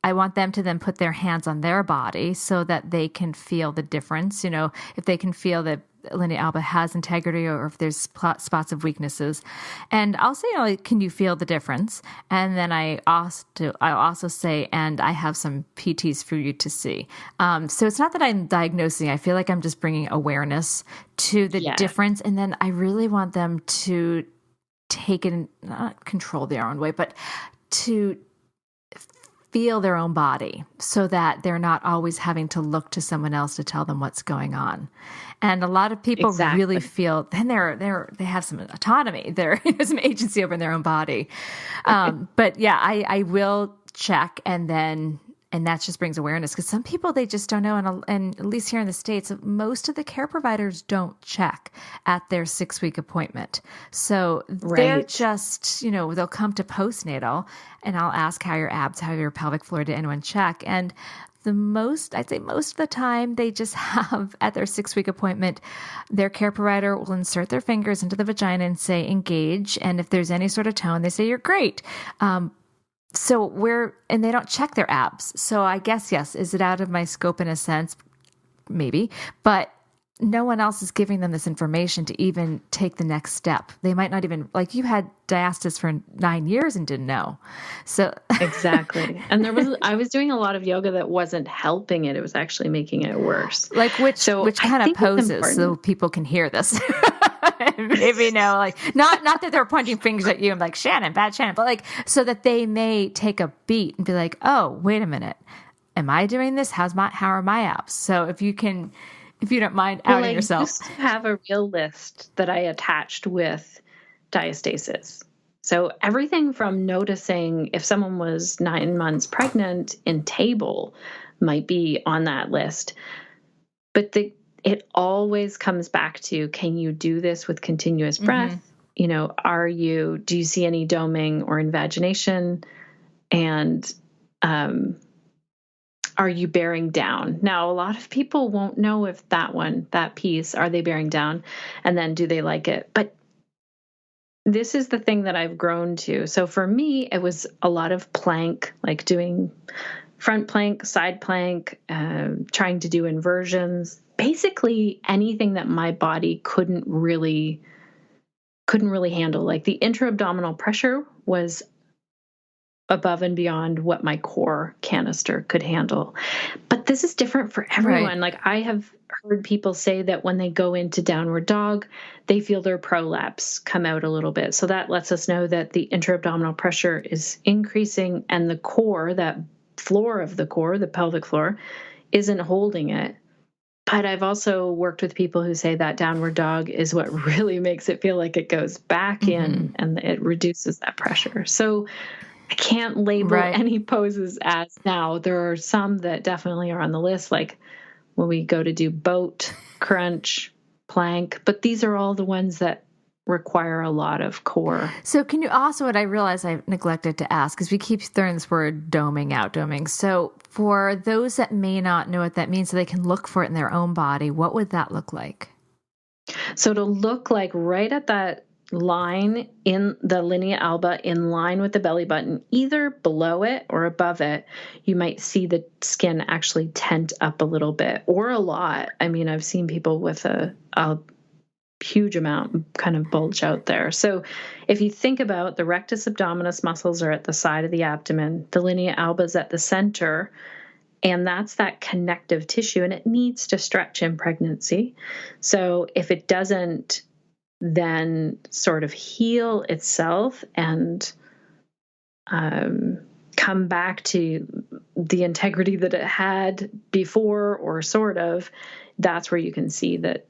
I want them to then put their hands on their body so that they can feel the difference. If they can feel that linea alba has integrity, or if there's spots of weaknesses. And I'll say, can you feel the difference? And then I also say, and I have some PTs for you to see. So it's not that I'm diagnosing. I feel like I'm just bringing awareness to the difference. And then I really want them to take it and not control their own way, but to feel their own body so that they're not always having to look to someone else to tell them what's going on. And a lot of people really feel then they have some autonomy. There's some agency over their own body. But yeah, I will check, and that just brings awareness, because some people, they just don't know. And at least here in the States, most of the care providers don't check at their 6-week appointment. So they're just, they'll come to postnatal and I'll ask, how are your abs, how are your pelvic floor, did anyone check? And I'd say most of the time, they just have at their 6-week appointment, their care provider will insert their fingers into the vagina and say, engage. And if there's any sort of tone, they say, you're great. And they don't check their abs. So I guess, yes, is it out of my scope in a sense? Maybe, but no one else is giving them this information to even take the next step. They might not even, like, you had diastasis for 9 years and didn't know. So exactly. And I was doing a lot of yoga that wasn't helping it. It was actually making it worse. Like which kind of poses, so people can hear this. Maybe not that they're pointing fingers at you and like, Shannon, bad Shannon, but like, so that they may take a beat and be like, oh, wait a minute. Am I doing this? How are my abs? So if you don't mind outing yourself. I used to have a real list that I attached with diastasis. So everything from noticing if someone was 9 months pregnant in table might be on that list. But it always comes back to, can you do this with continuous breath? Mm-hmm. Do you see any doming or invagination? And, are you bearing down? Now, a lot of people won't know if that piece, are they bearing down? And then do they like it? But this is the thing that I've grown to. So for me, it was a lot of plank, like doing front plank, side plank, trying to do inversions, basically anything that my body couldn't really handle. Like the intra-abdominal pressure was above and beyond what my core canister could handle. But this is different for everyone. Right. Like I have heard people say that when they go into downward dog, they feel their prolapse come out a little bit. So that lets us know that the intra-abdominal pressure is increasing and the core, that floor of the core, the pelvic floor, isn't holding it. But I've also worked with people who say that downward dog is what really makes it feel like it goes back in and it reduces that pressure. So I can't label any poses as now. There are some that definitely are on the list, like when we go to do boat, crunch, plank, but these are all the ones that require a lot of core. So can you also, what I realize I neglected to ask, because we keep throwing this word doming. So for those that may not know what that means, so they can look for it in their own body, what would that look like? So to look like right at that line in the linea alba, in line with the belly button, either below it or above it, you might see the skin actually tent up a little bit or a lot. I mean, I've seen people with a huge amount kind of bulge out there. So if you think about the rectus abdominis muscles are at the side of the abdomen, the linea alba is at the center, And that's that connective tissue, and it needs to stretch in pregnancy. So if it doesn't then sort of heal itself and come back to the integrity that it had before, or sort of, that's where you can see that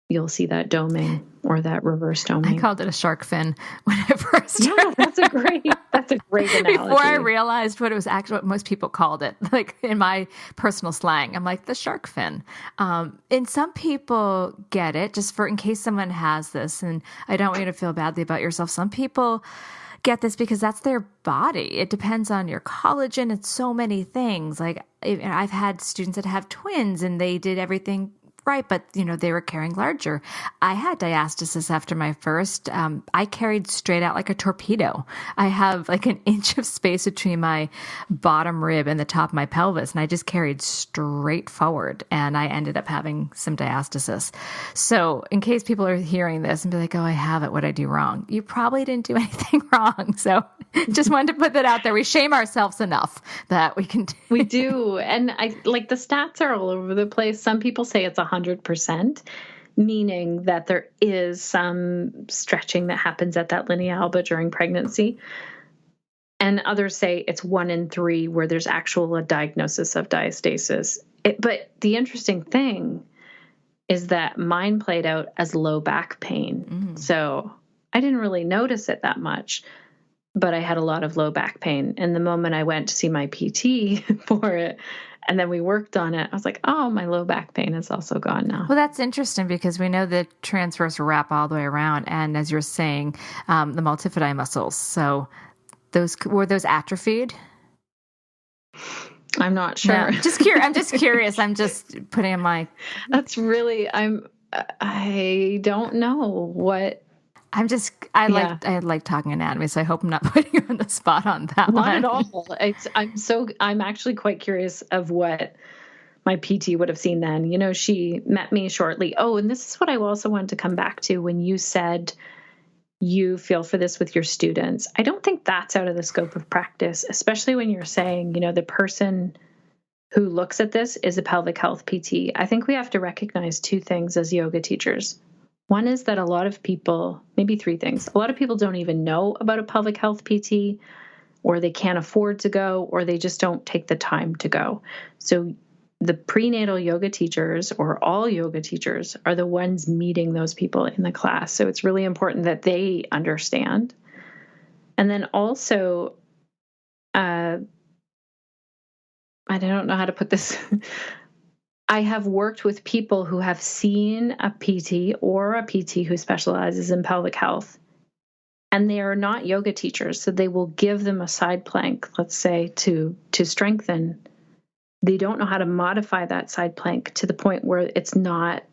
you'll see that doming or that reverse doming. I called it a shark fin when I first started. Yeah, that's a great analogy. Before I realized what it was actually, what most people called it, like in my personal slang, I'm like the shark fin. And some people get it, just for in case someone has this, and I don't want you to feel badly about yourself. Some people get this because that's their body. It depends on your collagen. It's so many things. Like I've had students that have twins and they did everything right, but they were carrying larger. I had diastasis after my first. I carried straight out like a torpedo. I have like an inch of space between my bottom rib and the top of my pelvis, and I just carried straight forward, and I ended up having some diastasis. So in case people are hearing this and be like, oh, I have it, what'd I do wrong? You probably didn't do anything wrong. So just wanted to put that out there. We shame ourselves enough that we can. We do. And I like the stats are all over the place. Some people say it's 100%, meaning that there is some stretching that happens at that linea alba during pregnancy. And others say it's 1 in 3 where there's a diagnosis of diastasis. But the interesting thing is that mine played out as low back pain. Mm-hmm. So I didn't really notice it that much, but I had a lot of low back pain. And the moment I went to see my PT for it, and then we worked on it, I was like, oh, my low back pain is also gone now. Well, that's interesting because we know the transverse wrap all the way around. And as you're saying, the multifidi muscles. So were those atrophied? I'm not sure. No, just curious. I'm just curious. I'm just putting in my. That's really. I don't know what. I like talking anatomy, so I hope I'm not putting you on the spot on that one. Not at all. I'm actually quite curious of what my PT would have seen then. She met me shortly. Oh, and this is what I also wanted to come back to when you said you feel for this with your students. I don't think that's out of the scope of practice, especially when you're saying, the person who looks at this is a pelvic health PT. I think we have to recognize 2 things as yoga teachers. One is that a lot of people, maybe 3 things. A lot of people don't even know about a pelvic health PT, or they can't afford to go, or they just don't take the time to go. So the prenatal yoga teachers, or all yoga teachers, are the ones meeting those people in the class. So it's really important that they understand. And then also, I don't know how to put this. I have worked with people who have seen a PT or a PT who specializes in pelvic health, and they are not yoga teachers. So they will give them a side plank, let's say, to strengthen. They don't know how to modify that side plank to the point where it's not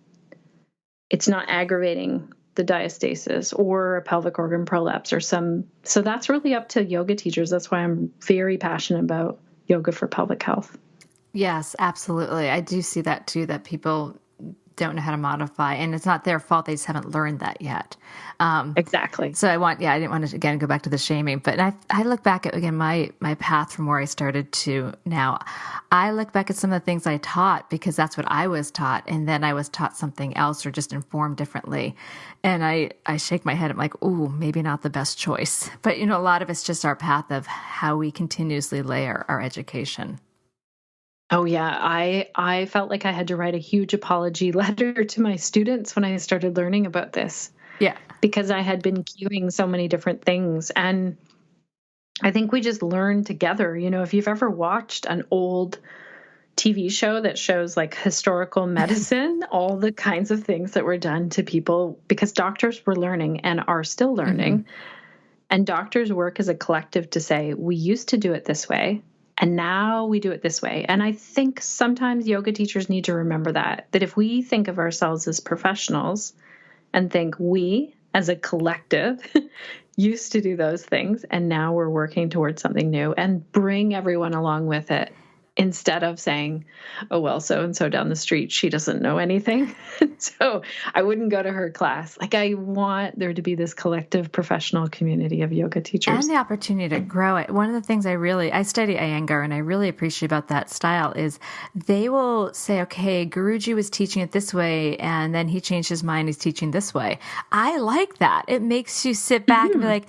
aggravating the diastasis or a pelvic organ prolapse or some. So that's really up to yoga teachers. That's why I'm very passionate about yoga for pelvic health. Yes, absolutely. I do see that too, that people don't know how to modify, and it's not their fault. They just haven't learned that yet. Exactly. So I didn't want to, again, go back to the shaming, but I look back at, again, my path from where I started to now. I look back at some of the things I taught because that's what I was taught. And then I was taught something else or just informed differently. And I shake my head. I'm like, ooh, maybe not the best choice. But, a lot of it's just our path of how we continuously layer our education. Oh, yeah. I felt like I had to write a huge apology letter to my students when I started learning about this. Yeah. Because I had been cueing so many different things. And I think we just learned together. If you've ever watched an old TV show that shows like historical medicine, all the kinds of things that were done to people, because doctors were learning and are still learning. Mm-hmm. And doctors work as a collective to say, we used to do it this way, and now we do it this way. And I think sometimes yoga teachers need to remember that if we think of ourselves as professionals and think we as a collective used to do those things, and now we're working towards something new, and bring everyone along with it. instead of saying, oh, well, so-and-so down the street, she doesn't know anything. So I wouldn't go to her class. Like, I want there to be this collective professional community of yoga teachers. And the opportunity to grow it. One of the things I study Iyengar, and I really appreciate about that style is they will say, okay, Guruji was teaching it this way, and then he changed his mind, he's teaching this way. I like that. It makes you sit back and be like,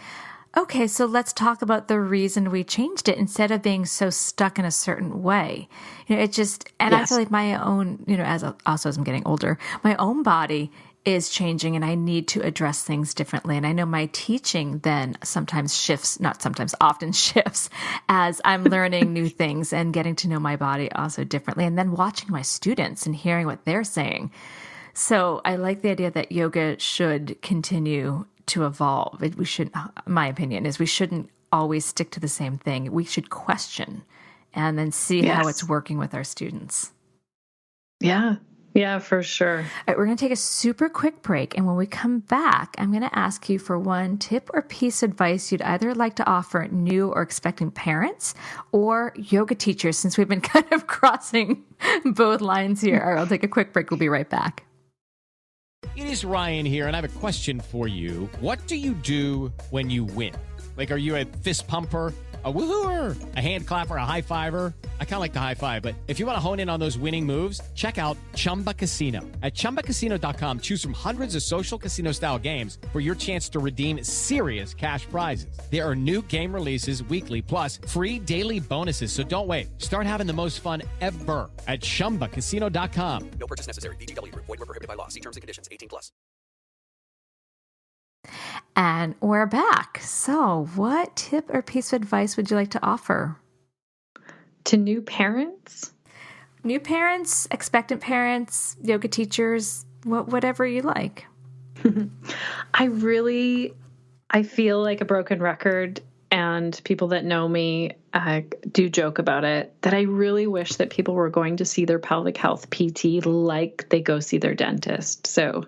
okay, so let's talk about the reason we changed it instead of being so stuck in a certain way. It just, and I feel like my own, as I'm getting older, my own body is changing and I need to address things differently. And I know my teaching then sometimes shifts, not sometimes, often shifts as I'm learning new things and getting to know my body also differently. And then watching my students and hearing what they're saying. So I like the idea that yoga should continue to evolve. We should, my opinion is we shouldn't always stick to the same thing. We should question and then see how it's working with our students. Yeah. Yeah, for sure. All right, we're going to take a super quick break. And when we come back, I'm going to ask you for one tip or piece of advice you'd either like to offer new or expecting parents or yoga teachers, since we've been kind of crossing both lines here. All right, I'll take a quick break. We'll be right back. It is Ryan here, and I have a question for you. What do you do when you win? Like, are you a fist pumper, a woohooer, a hand clapper, a high fiver? I kind of like the high five, but if you want to hone in on those winning moves, check out Chumba Casino. At ChumbaCasino.com, choose from hundreds of social casino-style games for your chance to redeem serious cash prizes. There are new game releases weekly, plus free daily bonuses, so don't wait. Start having the most fun ever at ChumbaCasino.com. No purchase necessary. VGW Group. Void where prohibited by law. See terms and conditions. 18+. And we're back. So what tip or piece of advice would you like to offer? To new parents? New parents, expectant parents, yoga teachers, whatever you like. I feel like a broken record, and people that know me do joke about it, that I really wish that people were going to see their pelvic health PT like they go see their dentist. So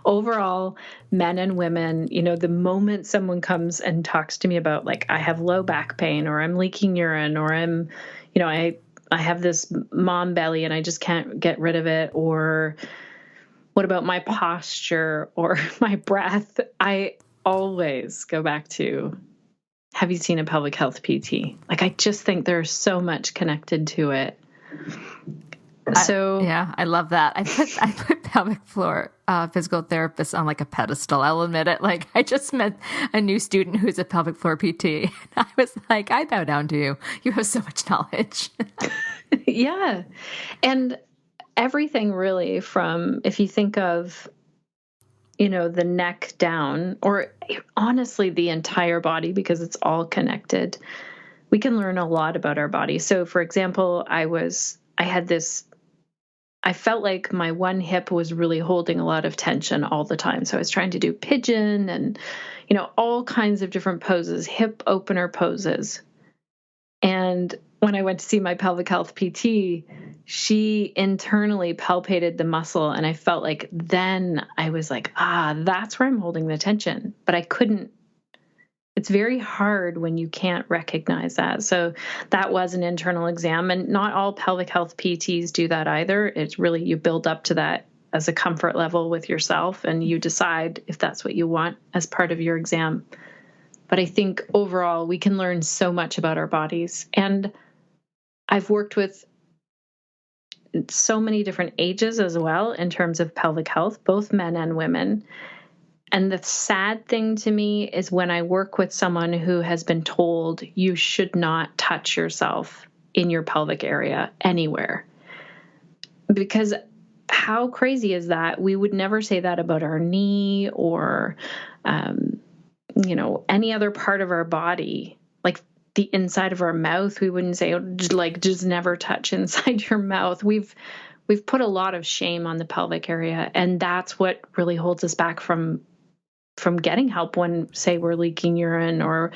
overall, men and women, the moment someone comes and talks to me about, like, I have low back pain, or I'm leaking urine, or I'm, I have this mom belly and I just can't get rid of it, or what about my posture or my breath? I always go back to, have you seen a pelvic health PT? Like, I just think there's so much connected to it. So I love that. I put pelvic floor physical therapists on like a pedestal. I'll admit it. Like, I just met a new student who's a pelvic floor PT. And I was like, I bow down to you. You have so much knowledge. Yeah. And everything really from, if you think of, the neck down, or honestly, the entire body, because it's all connected, we can learn a lot about our body. So for example, I felt like my one hip was really holding a lot of tension all the time. So I was trying to do pigeon and, all kinds of different poses, hip opener poses. And when I went to see my pelvic health PT, she internally palpated the muscle. And I felt like then I was like, that's where I'm holding the tension. But I couldn't. It's very hard when you can't recognize that. So that was an internal exam, and not all pelvic health PTs do that either. It's really, you build up to that as a comfort level with yourself, and you decide if that's what you want as part of your exam. But I think overall, we can learn so much about our bodies. And I've worked with so many different ages as well in terms of pelvic health, both men and women. And the sad thing to me is when I work with someone who has been told you should not touch yourself in your pelvic area anywhere. Because how crazy is that? We would never say that about our knee or, any other part of our body, like the inside of our mouth. We wouldn't say, just never touch inside your mouth. We've put a lot of shame on the pelvic area, and that's what really holds us back from getting help when, say, we're leaking urine or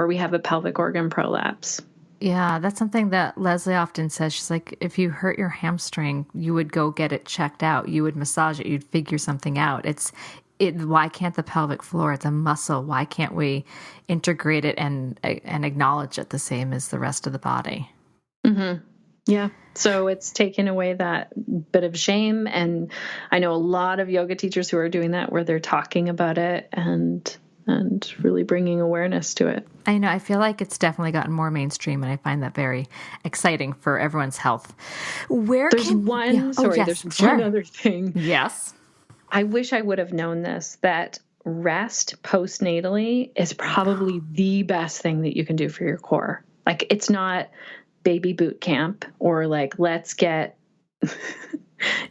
we have a pelvic organ prolapse. Yeah, that's something that Leslie often says. She's like, if you hurt your hamstring, you would go get it checked out. You would massage it. You'd figure something out. Why can't the pelvic floor? It's a muscle. Why can't we integrate it and acknowledge it the same as the rest of the body? Mm-hmm. Yeah. So it's taken away that bit of shame. And I know a lot of yoga teachers who are doing that, where they're talking about it and really bringing awareness to it. I know. I feel like it's definitely gotten more mainstream, and I find that very exciting for everyone's health. There's one other thing. Yes. I wish I would have known this, that rest postnatally is probably the best thing that you can do for your core. Like, it's not baby boot camp or like, let's get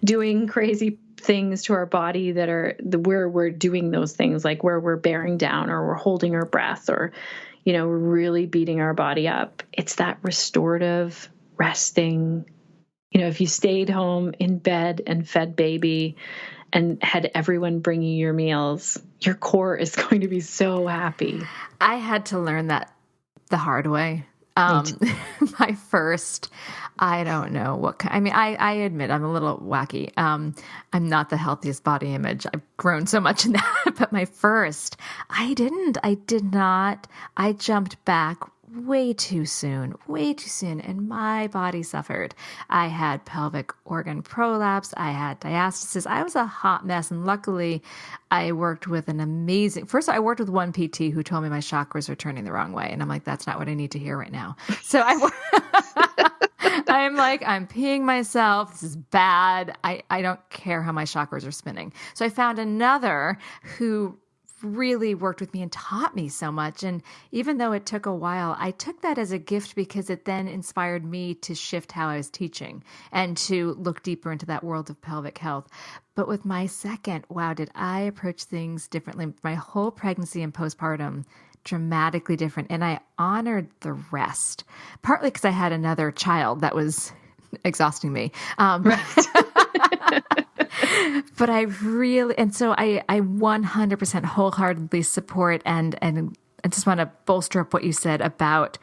doing crazy things to our body that are where we're doing those things, like where we're bearing down or we're holding our breath or, really beating our body up. It's that restorative resting. If you stayed home in bed and fed baby and had everyone bringing your meals, your core is going to be so happy. I had to learn that the hard way. My first, I don't know what kind, I admit I'm a little wacky. I'm not the healthiest body image. I've grown so much in that, but my first, I did not. I jumped back way too soon, and my body suffered. I had pelvic organ prolapse. I had diastisis. I was a hot mess. And luckily I worked with I worked with one PT who told me my chakras are turning the wrong way. And I'm like, that's not what I need to hear right now. So I'm like, I'm peeing myself. This is bad. I don't care how my chakras are spinning. So I found another who really worked with me and taught me so much. And even though it took a while, I took that as a gift because it then inspired me to shift how I was teaching and to look deeper into that world of pelvic health. But with my second, wow, did I approach things differently. My whole pregnancy and postpartum, dramatically different. And I honored the rest, partly because I had another child that was exhausting me. But I really, and so I 100% wholeheartedly support and I just want to bolster up what you said about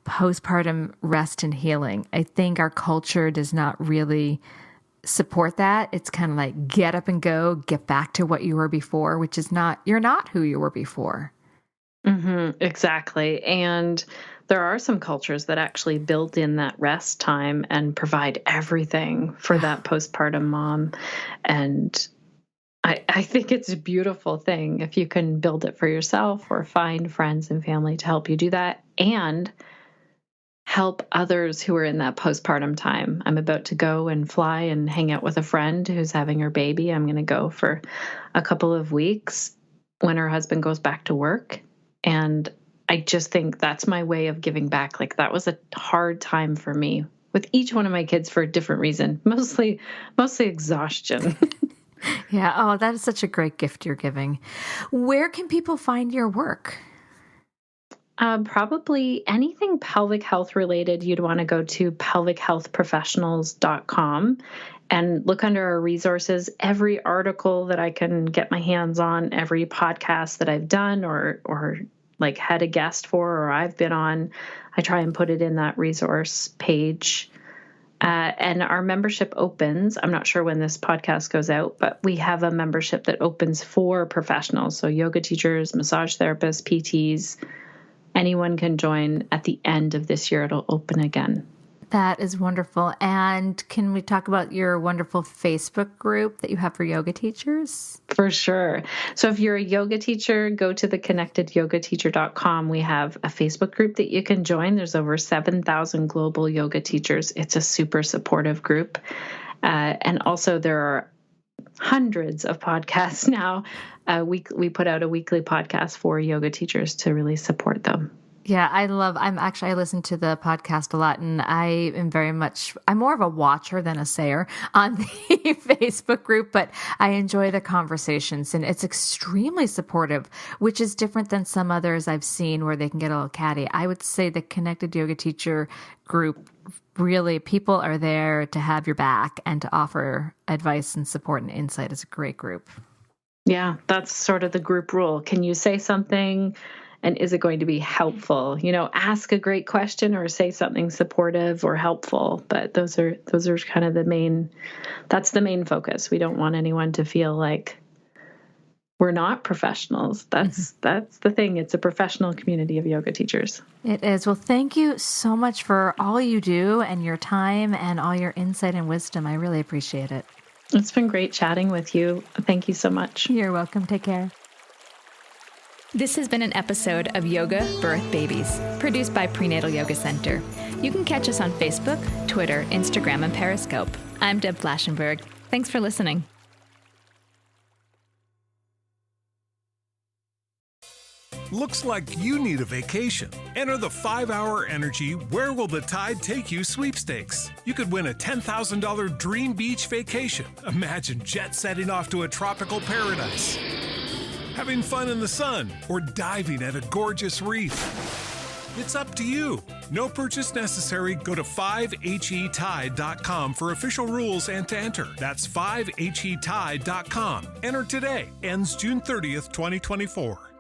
postpartum rest and healing. I think our culture does not really support that. It's kind of like get up and go, get back to what you were before, which is you're not who you were before. Mm-hmm, exactly. And there are some cultures that actually build in that rest time and provide everything for that postpartum mom. And I think it's a beautiful thing if you can build it for yourself or find friends and family to help you do that and help others who are in that postpartum time. I'm about to go and fly and hang out with a friend who's having her baby. I'm going to go for a couple of weeks when her husband goes back to work. And I just think that's my way of giving back. Like, that was a hard time for me with each one of my kids for a different reason, mostly exhaustion. Yeah. Oh, that is such a great gift you're giving. Where can people find your work? Probably anything pelvic health related. You'd want to go to pelvichealthprofessionals.com and look under our resources. Every article that I can get my hands on, every podcast that I've done or like had a guest for, or I've been on, I try and put it in that resource page. And our membership opens. I'm not sure when this podcast goes out, but we have a membership that opens for professionals. So yoga teachers, massage therapists, PTs, anyone can join. At the end of this year, it'll open again. That is wonderful. And can we talk about your wonderful Facebook group that you have for yoga teachers? For sure. So if you're a yoga teacher, go to theconnectedyogateacher.com. We have a Facebook group that you can join. There's over 7,000 global yoga teachers. It's a super supportive group. And also there are hundreds of podcasts now. We put out a weekly podcast for yoga teachers to really support them. Yeah, I listen to the podcast a lot, and I'm more of a watcher than a sayer on the Facebook group, but I enjoy the conversations, and it's extremely supportive, which is different than some others I've seen where they can get a little catty. I would say the Connected Yoga Teacher group, really, people are there to have your back and to offer advice and support and insight. It's a great group. Yeah, that's sort of the group rule. Can you say something? And is it going to be helpful? Ask a great question or say something supportive or helpful. But those are kind of that's the main focus. We don't want anyone to feel like we're not professionals. That's the thing. It's a professional community of yoga teachers. It is. Well, thank you so much for all you do and your time and all your insight and wisdom. I really appreciate it. It's been great chatting with you. Thank you so much. You're welcome. Take care. This has been an episode of Yoga Birth Babies, produced by Prenatal Yoga Center. You can catch us on Facebook, Twitter, Instagram, and Periscope. I'm Deb Flaschenberg. Thanks for listening. Looks like you need a vacation. Enter the 5-Hour Energy Where Will the Tide Take You sweepstakes. You could win a $10,000 dream beach vacation. Imagine jet setting off to a tropical paradise, having fun in the sun, or diving at a gorgeous reef. It's up to you. No purchase necessary. Go to 5HETide.com for official rules and to enter. That's 5HETide.com. Enter today. Ends June 30th, 2024.